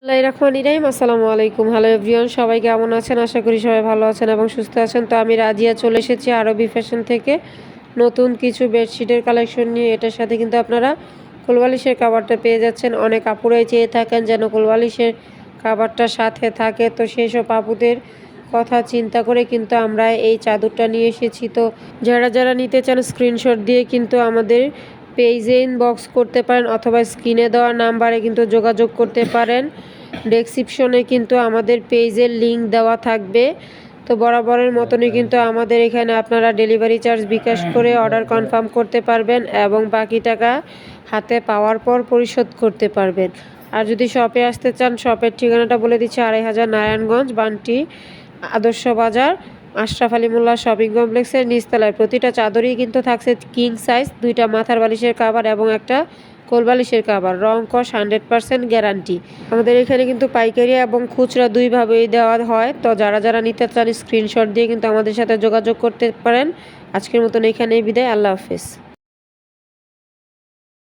আসসালামু আলাইকুম। Hello everyone, সবাই কেমন আছেন? আশা করি সবাই ভালো আছেন এবং সুস্থ আছেন। তো আমি রাজিয়া চলে এসেছি আরবি ফ্যাশন থেকে নতুন কিছু বেডশিটের কালেকশন নিয়ে। এটার সাথে কিন্তু আপনারা কোলবালিশের কাভারটা পেয়ে যাচ্ছেন। অনেক আপুরাই চেয়ে থাকেন যেন কোলবালিশের কাভারটা সাথে থাকে, তো সেই সব আপুদের কথা চিন্তা করে কিন্তু আমরা এই চাদরটা নিয়ে এসেছি। তো যারা যারা নিতে চান স্ক্রিনশট দিয়ে কিন্তু আমাদের পেজে ইনবক্স করতে পারেন অথবা স্ক্রিনে দেওয়া নাম্বারে কিন্তু যোগাযোগ করতে পারেন। ডেসক্রিপশনে কিন্তু আমাদের পেজের লিংক দেওয়া থাকবে। তো বরাবরের মতনই কিন্তু আমাদের এখানে আপনারা ডেলিভারি চার্জ বিকাশ করে অর্ডার কনফার্ম করতে পারবেন এবং বাকি টাকা হাতে পাওয়ার পর পরিশোধ করতে পারবেন। আর যদি শপে আসতে চান, শপের ঠিকানাটা বলে দিচ্ছি, ২৫০০ নারায়ণগঞ্জ, বান্টি, আদর্শ বাজার, আশরাফ আলী মোল্লা শপিং কমপ্লেক্সের নিচতলায়। প্রতিটা চাদরই কিন্তু থাকছে কিং সাইজ, 2টা মাথার বালিশের কাভার এবং একটা কোলবালিশের কাভার। রং কস 100% গ্যারান্টি। আমাদের এখানে কিন্তু পাইকারি এবং খুচরা দুইভাবেই দেওয়া হয়। তো যারা যারা নিতে চান স্ক্রিনশট দিয়ে কিন্তু আমাদের সাথে যোগাযোগ করতে পারেন। আজকের মতন এখানেই বিদায়। আল্লাহ হাফেজ।